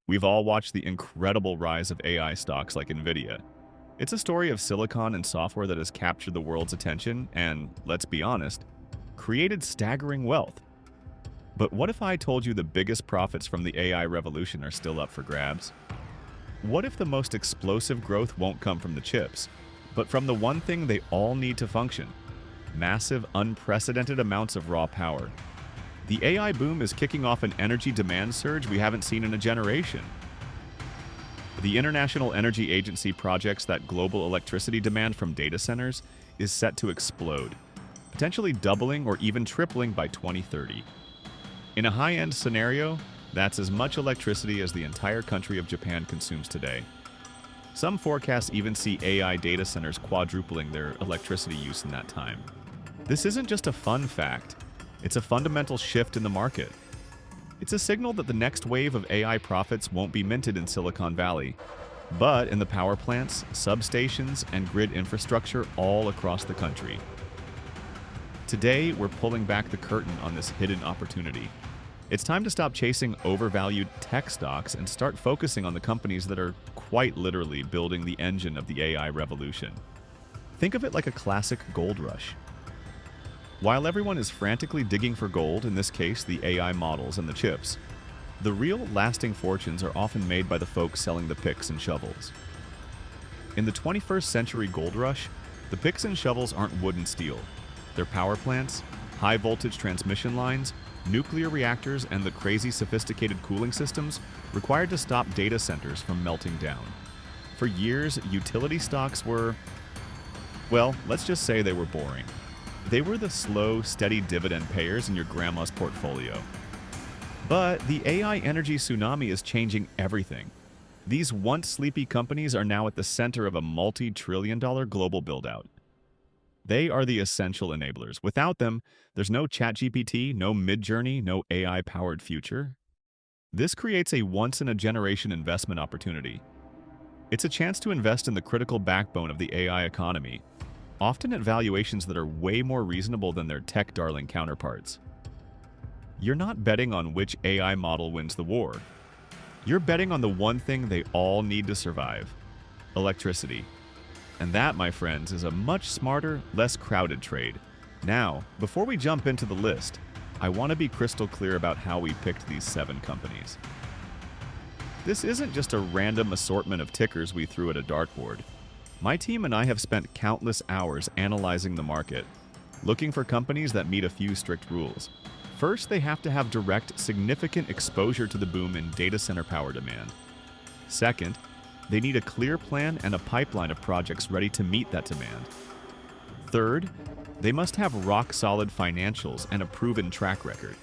We've all watched the incredible rise of AI stocks like Nvidia. It's a story of silicon and software that has captured the world's attention and, let's be honest, created staggering wealth. But what if I told you the biggest profits from the AI revolution are still up for grabs? What if the most explosive growth won't come from the chips, but from the one thing they all need to function? Massive, unprecedented amounts of raw power. The AI boom is kicking off an energy demand surge we haven't seen in a generation. The International Energy Agency projects that global electricity demand from data centers is set to explode, potentially doubling or even tripling by 2030. In a high-end scenario, that's as much electricity as the entire country of Japan consumes today. Some forecasts even see AI data centers quadrupling their electricity use in that time. This isn't just a fun fact, it's a fundamental shift in the market. It's a signal that the next wave of AI profits won't be minted in Silicon Valley, but in the power plants, substations, and grid infrastructure all across the country. Today, we're pulling back the curtain on this hidden opportunity. It's time to stop chasing overvalued tech stocks and start focusing on the companies that are quite literally building the engine of the AI revolution. Think of it like a classic gold rush. While everyone is frantically digging for gold, in this case the AI models and the chips, the real lasting fortunes are often made by the folks selling the picks and shovels. In the 21st century gold rush, the picks and shovels aren't wood and steel. They're power plants, high voltage transmission lines, nuclear reactors, and the crazy sophisticated cooling systems required to stop data centers from melting down. For years, utility stocks were, well, let's just say they were boring. They were the slow, steady dividend payers in your grandma's portfolio. But the AI energy tsunami is changing everything. These once sleepy companies are now at the center of a multi-trillion-dollar global build-out. They are the essential enablers. Without them, there's no ChatGPT, no Midjourney, no AI-powered future. This creates a once-in-a-generation investment opportunity. It's a chance to invest in the critical backbone of the AI economy, often at valuations that are way more reasonable than their tech darling counterparts. You're not betting on which AI model wins the war. You're betting on the one thing they all need to survive: electricity. And that, my friends, is a much smarter, less crowded trade. Now, before we jump into the list, I want to be crystal clear about how we picked these 7 companies. This isn't just a random assortment of tickers we threw at a dartboard. My team and I have spent countless hours analyzing the market, looking for companies that meet a few strict rules. First, they have to have direct, significant exposure to the boom in data center power demand. Second, they need a clear plan and a pipeline of projects ready to meet that demand. Third, they must have rock-solid financials and a proven track record.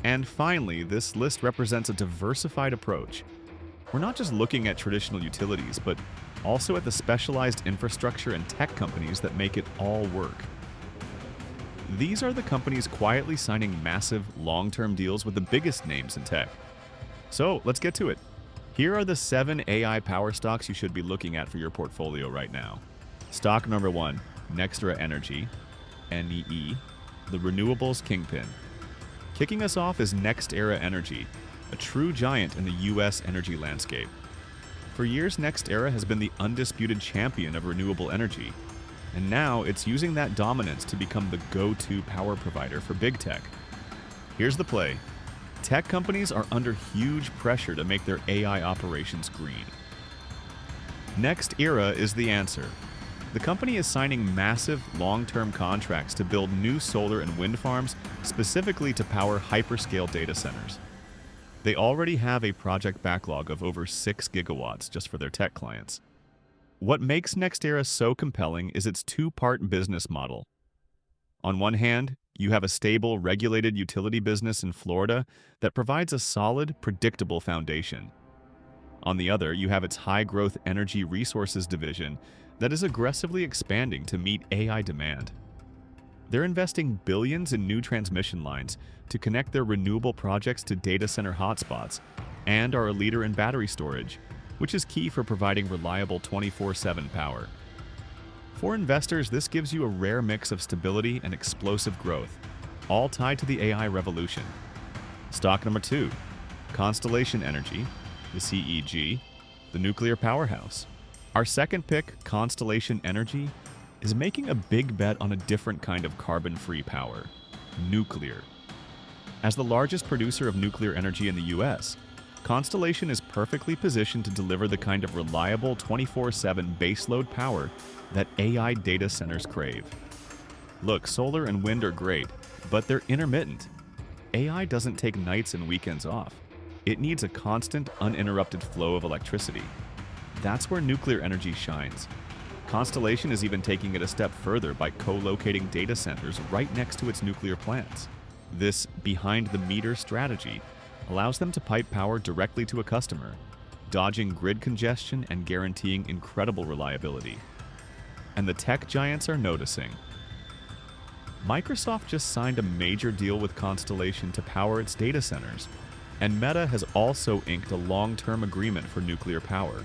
And finally, this list represents a diversified approach. We're not just looking at traditional utilities, but also at the specialized infrastructure and tech companies that make it all work. These are the companies quietly signing massive, long-term deals with the biggest names in tech. So, let's get to it. Here are the 7 AI power stocks you should be looking at for your portfolio right now. Stock number 1, NextEra Energy, NEE, the renewables kingpin. Kicking us off is NextEra Energy, a true giant in the US energy landscape. For years, NextEra has been the undisputed champion of renewable energy, and now it's using that dominance to become the go-to power provider for big tech. Here's the play. Tech companies are under huge pressure to make their AI operations green. NextEra is the answer. The company is signing massive, long-term contracts to build new solar and wind farms specifically to power hyperscale data centers. They already have a project backlog of over 6 gigawatts just for their tech clients. What makes NextEra so compelling is its 2-part business model. On one hand, you have a stable, regulated utility business in Florida that provides a solid, predictable foundation. On the other, you have its high-growth energy resources division that is aggressively expanding to meet AI demand. They're investing billions in new transmission lines to connect their renewable projects to data center hotspots, and are a leader in battery storage, which is key for providing reliable 24/7 power. For investors, this gives you a rare mix of stability and explosive growth, all tied to the AI revolution. Stock number 2, Constellation Energy, the CEG, the nuclear powerhouse. Our second pick, Constellation Energy, is making a big bet on a different kind of carbon-free power, nuclear. As the largest producer of nuclear energy in the US, Constellation is perfectly positioned to deliver the kind of reliable 24/7 baseload power that AI data centers crave. Look, solar and wind are great, but they're intermittent. AI doesn't take nights and weekends off. It needs a constant, uninterrupted flow of electricity. That's where nuclear energy shines. Constellation is even taking it a step further by co-locating data centers right next to its nuclear plants. This behind-the-meter strategy allows them to pipe power directly to a customer, dodging grid congestion and guaranteeing incredible reliability. And the tech giants are noticing. Microsoft just signed a major deal with Constellation to power its data centers, and Meta has also inked a long-term agreement for nuclear power.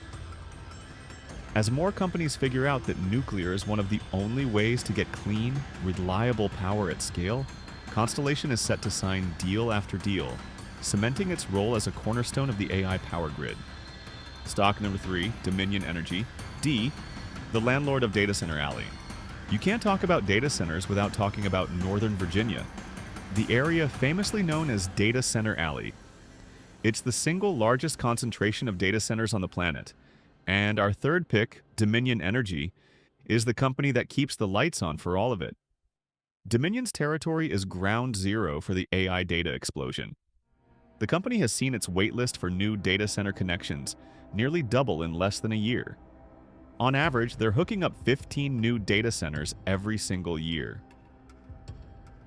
As more companies figure out that nuclear is one of the only ways to get clean, reliable power at scale, Constellation is set to sign deal after deal, cementing its role as a cornerstone of the AI power grid. Stock number 3, Dominion Energy. D, the landlord of Data Center Alley. You can't talk about data centers without talking about Northern Virginia, the area famously known as Data Center Alley. It's the single largest concentration of data centers on the planet. And our third pick, Dominion Energy, is the company that keeps the lights on for all of it. Dominion's territory is ground zero for the AI data explosion. The company has seen its waitlist for new data center connections nearly double in less than a year. On average, they're hooking up 15 new data centers every single year.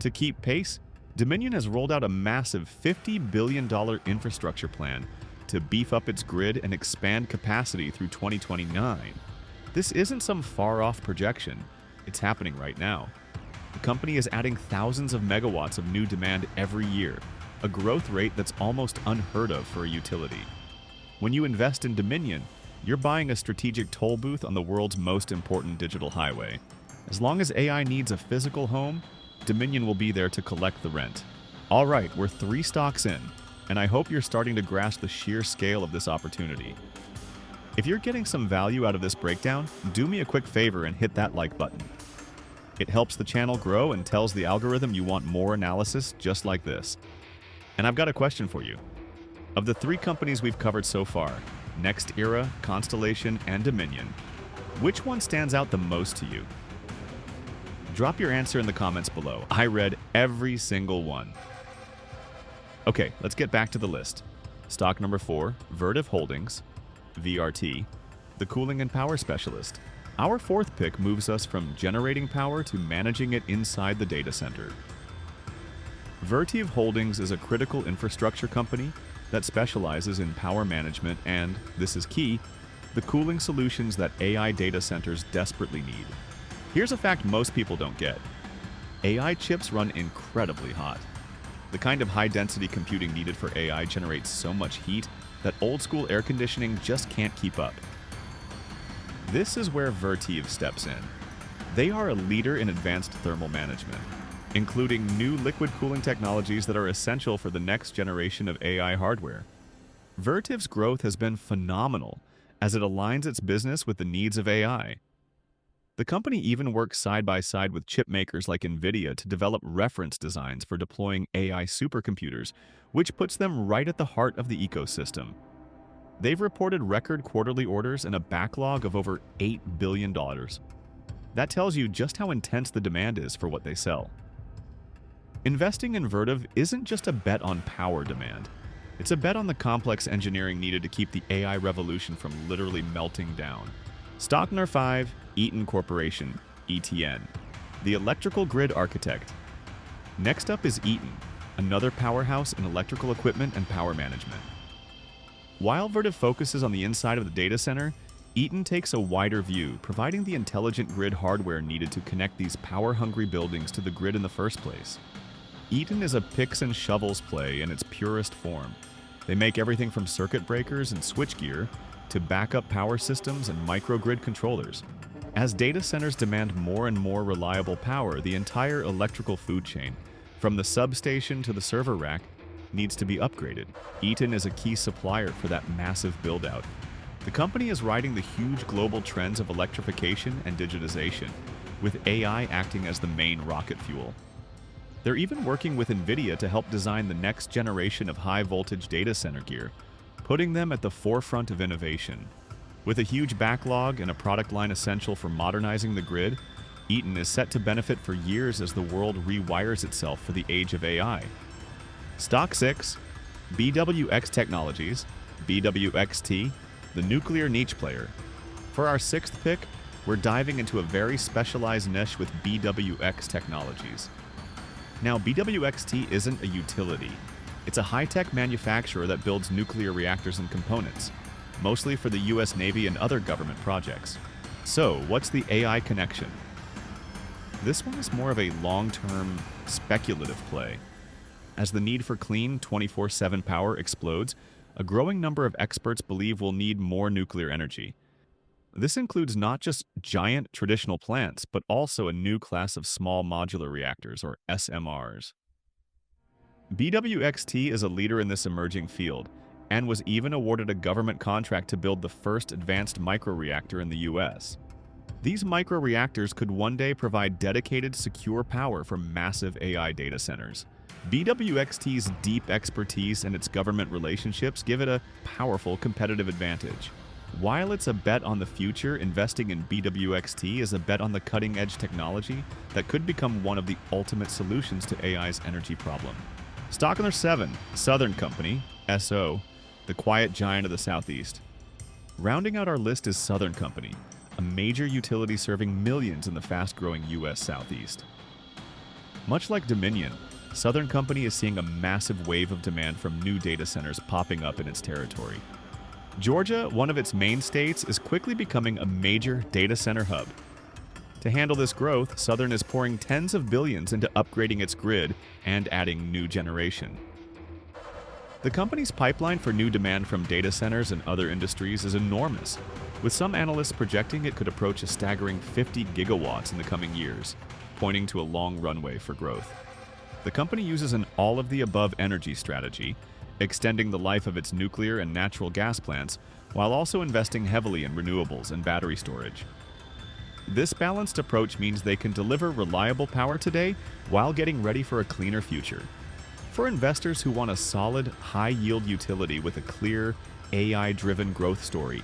To keep pace, Dominion has rolled out a massive $50 billion infrastructure plan to beef up its grid and expand capacity through 2029. This isn't some far-off projection. It's happening right now. The company is adding thousands of megawatts of new demand every year, a growth rate that's almost unheard of for a utility. When you invest in Dominion, you're buying a strategic toll booth on the world's most important digital highway. As long as AI needs a physical home, Dominion will be there to collect the rent. All right, we're 3 stocks in, and I hope you're starting to grasp the sheer scale of this opportunity. If you're getting some value out of this breakdown, do me a quick favor and hit that like button. It helps the channel grow and tells the algorithm you want more analysis just like this. And I've got a question for you. Of the 3 companies we've covered so far, NextEra, Constellation, and Dominion, which one stands out the most to you? Drop your answer in the comments below. I read every single one. Okay, let's get back to the list. Stock number 4, Vertiv Holdings, VRT, the cooling and power specialist. Our 4th pick moves us from generating power to managing it inside the data center. Vertiv Holdings is a critical infrastructure company that specializes in power management and, this is key, the cooling solutions that AI data centers desperately need. Here's a fact most people don't get. AI chips run incredibly hot. The kind of high-density computing needed for AI generates so much heat that old-school air conditioning just can't keep up. This is where Vertiv steps in. They are a leader in advanced thermal management, including new liquid cooling technologies that are essential for the next generation of AI hardware. Vertiv's growth has been phenomenal as it aligns its business with the needs of AI. The company even works side by side with chip makers like Nvidia to develop reference designs for deploying AI supercomputers, which puts them right at the heart of the ecosystem. They've reported record quarterly orders and a backlog of over $8 billion. That tells you just how intense the demand is for what they sell. Investing in Vertiv isn't just a bet on power demand. It's a bet on the complex engineering needed to keep the AI revolution from literally melting down. Stock number 5, Eaton Corporation, ETN, the electrical grid architect. Next up is Eaton, another powerhouse in electrical equipment and power management. While Vertiv focuses on the inside of the data center, Eaton takes a wider view, providing the intelligent grid hardware needed to connect these power-hungry buildings to the grid in the first place. Eaton is a picks and shovels play in its purest form. They make everything from circuit breakers and switchgear to backup power systems and microgrid controllers. As data centers demand more and more reliable power, the entire electrical food chain, from the substation to the server rack, needs to be upgraded. Eaton is a key supplier for that massive build-out. The company is riding the huge global trends of electrification and digitization, with AI acting as the main rocket fuel. They're even working with Nvidia to help design the next generation of high-voltage data center gear, putting them at the forefront of innovation. With a huge backlog and a product line essential for modernizing the grid, Eaton is set to benefit for years as the world rewires itself for the age of AI. Stock 6, BWX Technologies, BWXT, the nuclear niche player. For our sixth pick, we're diving into a very specialized niche with BWX Technologies. Now, BWXT isn't a utility. It's a high-tech manufacturer that builds nuclear reactors and components, mostly for the US Navy and other government projects. So, what's the AI connection? This one is more of a long-term, speculative play. As the need for clean, 24/7 power explodes, a growing number of experts believe we'll need more nuclear energy. This includes not just giant traditional plants, but also a new class of small modular reactors, or SMRs. BWXT is a leader in this emerging field, and was even awarded a government contract to build the first advanced microreactor in the US. These microreactors could one day provide dedicated, secure power for massive AI data centers. BWXT's deep expertise and its government relationships give it a powerful competitive advantage. While it's a bet on the future, investing in BWXT is a bet on the cutting-edge technology that could become one of the ultimate solutions to AI's energy problem. Stock number 7, Southern Company, SO, the quiet giant of the Southeast. Rounding out our list is Southern Company, a major utility serving millions in the fast-growing US Southeast. Much like Dominion, Southern Company is seeing a massive wave of demand from new data centers popping up in its territory. Georgia, one of its main states, is quickly becoming a major data center hub. To handle this growth, Southern is pouring tens of billions into upgrading its grid and adding new generation. The company's pipeline for new demand from data centers and other industries is enormous, with some analysts projecting it could approach a staggering 50 gigawatts in the coming years, pointing to a long runway for growth. The company uses an all-of-the-above energy strategy, extending the life of its nuclear and natural gas plants, while also investing heavily in renewables and battery storage. This balanced approach means they can deliver reliable power today while getting ready for a cleaner future. For investors who want a solid, high-yield utility with a clear, AI-driven growth story,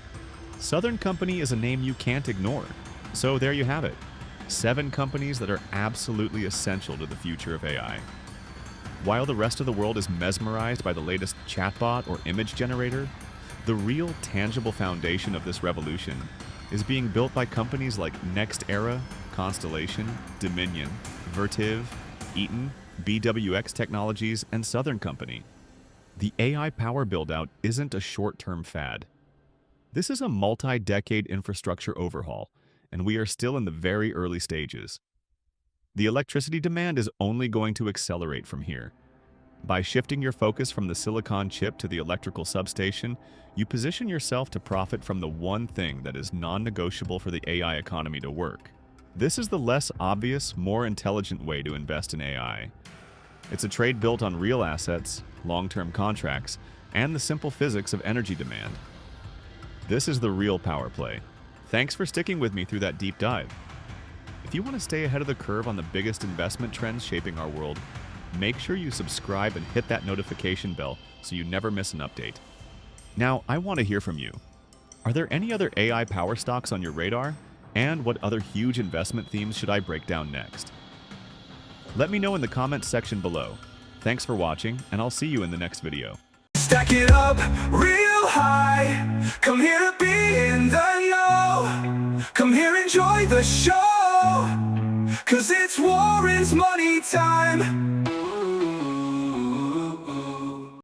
Southern Company is a name you can't ignore. So there you have it. 7 companies that are absolutely essential to the future of AI. While the rest of the world is mesmerized by the latest chatbot or image generator, the real tangible foundation of this revolution is being built by companies like NextEra, Constellation, Dominion, Vertiv, Eaton, BWX Technologies, and Southern Company. The AI power build-out isn't a short-term fad. This is a multi-decade infrastructure overhaul, and we are still in the very early stages. The electricity demand is only going to accelerate from here. By shifting your focus from the silicon chip to the electrical substation, you position yourself to profit from the one thing that is non-negotiable for the AI economy to work. This is the less obvious, more intelligent way to invest in AI. It's a trade built on real assets, long-term contracts, and the simple physics of energy demand. This is the real power play. Thanks for sticking with me through that deep dive. If you want to stay ahead of the curve on the biggest investment trends shaping our world, make sure you subscribe and hit that notification bell so you never miss an update. Now, I want to hear from you. Are there any other AI power stocks on your radar? And what other huge investment themes should I break down next? Let me know in the comments section below. Thanks for watching, and I'll see you in the next video. Stack it up real high. Come here to be in the know. Come here, enjoy the show. 'Cause it's Warren's money time.